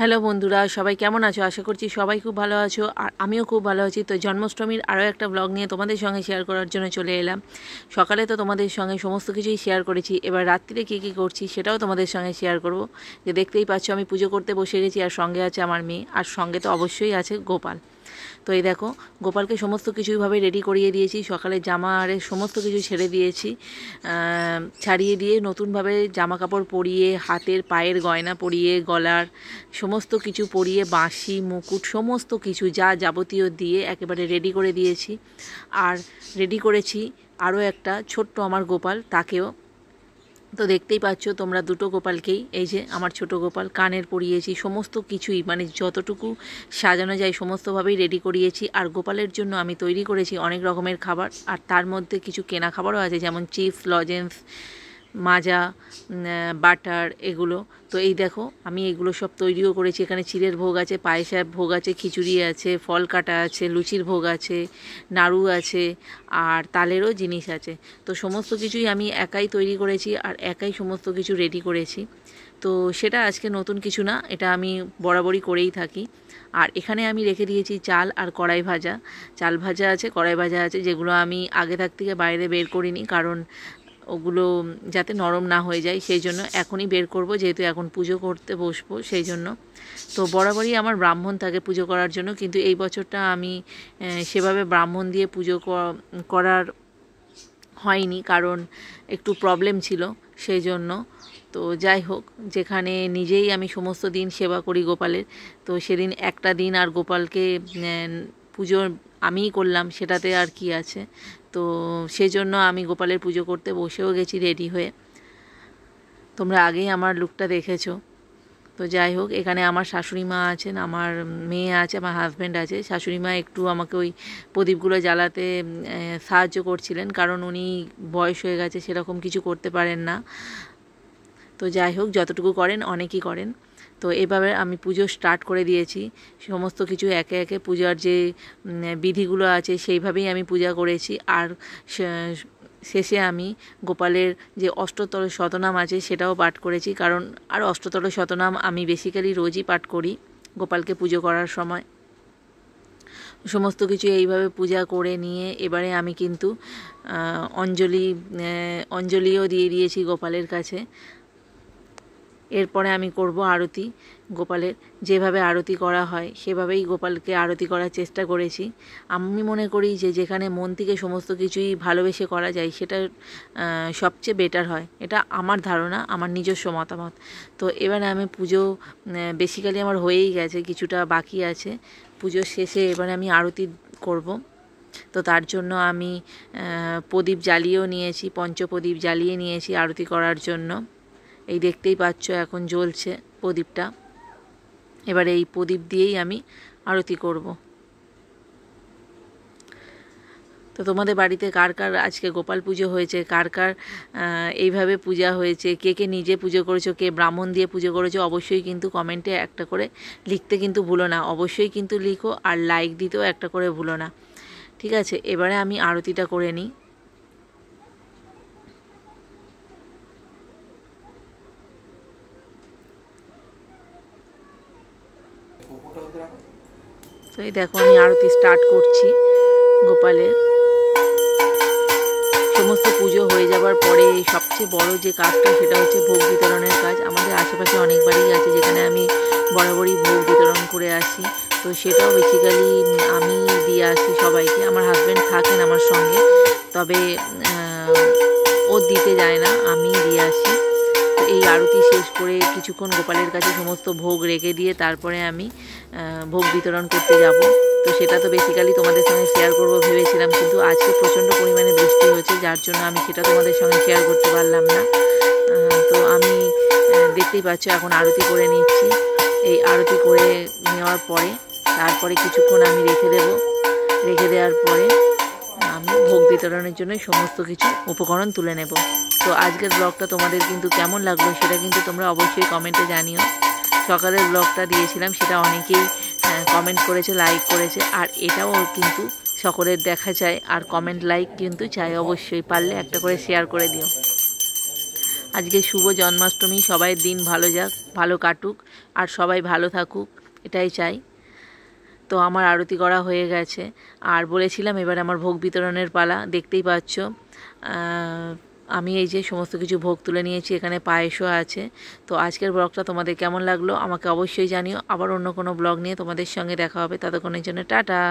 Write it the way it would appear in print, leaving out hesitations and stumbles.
Hello বন্ধুরা, সবাই কেমন আছো? আশা করছি সবাই খুব ভালো আছো, আর আমিও খুব ভালো আছি। তো জন্মাষ্টমীর আরও একটা ব্লগ নিয়ে তোমাদের সঙ্গে শেয়ার করার জন্য চলে এলাম। সকালে তো তোমাদের সঙ্গে সমস্ত কিছুই শেয়ার করেছি, এবার রাত্রিরে কী কী করছি সেটাও তোমাদের সঙ্গে শেয়ার করব। যে দেখতেই পাচ্ছ আমি পুজো করতে বসে গেছি, আর সঙ্গে আছে আমার মেয়ে, আর সঙ্গে তো অবশ্যই আছে গোপাল। তো এই দেখো, গোপালকে সমস্ত কিছুইভাবে রেডি করিয়ে দিয়েছি। সকালে জামা আর সমস্ত কিছু ছেড়ে দিয়েছি, ছাড়িয়ে দিয়ে নতুনভাবে জামা কাপড় পরিয়ে, হাতের পায়ের গয়না পরিয়ে, গলার সমস্ত কিছু পরিয়ে, বাঁশি মুকুট সমস্ত কিছু যা যাবতীয় দিয়ে একেবারে রেডি করে দিয়েছি। আর রেডি করেছি আরও একটা ছোট্ট আমার গোপাল, তাকেও। তো দেখতেই পাচ্ছ তোমরা দুটো গোপালকেই, এই যে আমার ছোট গোপাল, কানের পরিয়েছি, সমস্ত কিছুই মানে যতটুকু সাজানো যায় সমস্তভাবেই রেডি করিয়েছি। আর গোপালের জন্য আমি তৈরি করেছি অনেক রকমের খাবার, আর তার মধ্যে কিছু কেনা খাবারও আছে, যেমন চিপস, লজেন্স, মাজা, বাটার, এগুলো। তো এই দেখো আমি এগুলো সব তৈরিও করেছি। এখানে চিড়ের ভোগ আছে, পায়েসের ভোগ আছে, খিচুড়ি আছে, ফল কাটা আছে, লুচির ভোগ আছে, নাড়ু আছে, আর তালেরও জিনিস আছে। তো সমস্ত কিছুই আমি একাই তৈরি করেছি আর একাই সমস্ত কিছু রেডি করেছি। তো সেটা আজকে নতুন কিছু না, এটা আমি বরাবরই করেই থাকি। আর এখানে আমি রেখে দিয়েছি চাল আর কড়াই ভাজা। চাল ভাজা আছে, কড়াই ভাজা আছে, যেগুলো আমি আগে থেকে বাইরে বের করিনি, কারণ ওগুলো যাতে নরম না হয়ে যায়, সেই জন্য এখনই বের করব, যেহেতু এখন পুজো করতে বসবো সেই জন্য। তো বরাবরই আমার ব্রাহ্মণ থাকে পুজো করার জন্য, কিন্তু এই বছরটা আমি সেভাবে ব্রাহ্মণ দিয়ে পুজো করার হয়নি, কারণ একটু প্রবলেম ছিল সেই জন্য। তো যাই হোক, যেখানে নিজেই আমি সমস্ত দিন সেবা করি গোপালের, তো সেদিন একটা দিন আর গোপালকে পুজো আমিই করলাম, সেটাতে আর কি আছে। তো সেজন্য আমি গোপালের পুজো করতে বসেও গেছি রেডি হয়ে। তোমরা আগেই আমার লুকটা দেখেছো। তো যাই হোক, এখানে আমার শাশুড়ি মা আছেন, আমার মেয়ে আছে, আমার হাজব্যান্ড আছে। শাশুড়ি মা একটু আমাকে ওই প্রদীপগুলো জ্বালাতে সাহায্য করছিলেন, কারণ উনি বয়স হয়ে গেছে, সেরকম কিছু করতে পারেন না। তো যাই হোক, যতটুকু করেন অনেকই করেন। তো এভাবে আমি পুজো স্টার্ট করে দিয়েছি। সমস্ত কিছু একে একে পূজার যে বিধিগুলো আছে সেইভাবেই আমি পূজা করেছি। আর শেষে আমি গোপালের যে অষ্টতর শতনাম আছে সেটাও পাঠ করেছি, কারণ আর অষ্টতর শতনাম আমি বেসিক্যালি রোজই পাঠ করি গোপালকে পুজো করার সময়। সমস্ত কিছু এইভাবে পূজা করে নিয়ে এবারে আমি কিন্তু অঞ্জলিও দিয়ে দিয়েছি গোপালের কাছে। এরপরে আমি করব আরতি গোপালের। যেভাবে আরতি করা হয় সেভাবেই গোপালকে আরতি করার চেষ্টা করেছি। আমি মনে করি যে যেখানে মন থেকে সমস্ত কিছুই ভালোবেসে করা যায় সেটা সবচেয়ে বেটার হয়, এটা আমার ধারণা, আমার নিজস্ব মতামত। তো এবারে আমি পুজো বেসিক্যালি আমার হয়েই গেছে, কিছুটা বাকি আছে। পুজোর শেষে এবারে আমি আরতি করব। তো তার জন্য আমি প্রদীপ জ্বালিয়েও নিয়েছি, পঞ্চপ্রদীপ জ্বালিয়ে নিয়েছি আরতি করার জন্য। এই দেখতেই পাচ্ছ এখন জ্বলছে প্রদীপটা। এবারে এই প্রদীপ দিয়েই আমি আরতি করব। তো তোমাদের বাড়িতে কার কার আজকে গোপাল পুজো হয়েছে, কার কার এইভাবে পূজা হয়েছে, কে কে নিজে পুজো করেছো, কে ব্রাহ্মণ দিয়ে পুজো করেছো, অবশ্যই কিন্তু কমেন্টে একটা করে লিখতে কিন্তু ভুলো না। অবশ্যই কিন্তু লিখো, আর লাইক দিতেও একটা করে ভুলো না, ঠিক আছে? এবারে আমি আরতিটা করে নিই। তো এই দেখো আমি আরতি স্টার্ট করছি গোপালের। সমস্ত পুজো হয়ে যাবার পরে সবচেয়ে বড় যে কাজটা সেটা হচ্ছে ভোগ বিতরণের কাজ। আমাদের আশেপাশে অনেক বাড়ি আছে যেখানে আমি বরাবরই ভোগ বিতরণ করে আসি। তো সেটাও বেসিক্যালি আমি দিয়ে আসি সবাইকে। আমার হাজব্যান্ড থাকেন আমার সঙ্গে, তবে ও দিতে যায় না, আমি দিয়ে আসি। তো এই আরতি শেষ করে কিছুক্ষণ গোপালের কাছে সমস্ত ভোগ রেখে দিয়ে তারপরে আমি ভোগ বিতরণ করতে যাব। তো সেটা তো বেসিক্যালি তোমাদের সঙ্গে শেয়ার করব ভেবেছিলাম, কিন্তু আজকে প্রচণ্ড পরিমাণে বৃষ্টি হচ্ছে, যার জন্য আমি সেটা তোমাদের সঙ্গে শেয়ার করতে পারলাম না। তো আমি দেখতেই পাচ্ছ এখন আরতি করে নিচ্ছি। এই আরতি করে নেওয়ার পরে তারপরে কিছুক্ষণ আমি রেখে দেব। রেখে দেওয়ার পরে আমি ভোগ বিতরণের জন্য সমস্ত কিছু উপকরণ তুলে নেব। তো আজকের ব্লগটা তোমাদের কিন্তু কেমন লাগলো সেটা কিন্তু তোমরা অবশ্যই কমেন্টে জানিও। সকালের ব্লগটা দিয়েছিলাম, সেটা অনেকেই কমেন্ট করেছে, লাইক করেছে, আর এটাও কিন্তু সকলের দেখা চাই, আর কমেন্ট লাইক কিন্তু চাই অবশ্যই, পারলে একটা করে শেয়ার করে দিও। আজকে শুভ জন্মাষ্টমী, সবাই দিন ভালো যাক, ভালো কাটুক, আর সবাই ভালো থাকুক, এটাই চাই। তো আমার আরতি করা হয়ে গেছে, আর বলেছিলাম এবার আমার ভোগ বিতরণের পালা। দেখতেই পাচ্ছ আমি এই যে সমস্ত কিছু ভোগ তুলে নিয়েছি, এখানে পায়েসও আছে। তো আজকের ব্লগটা তোমাদের কেমন লাগলো আমাকে অবশ্যই জানিও। আবার অন্য কোনো ব্লগ নিয়ে তোমাদের সঙ্গে দেখা হবে, ততক্ষণের জন্য টাটা।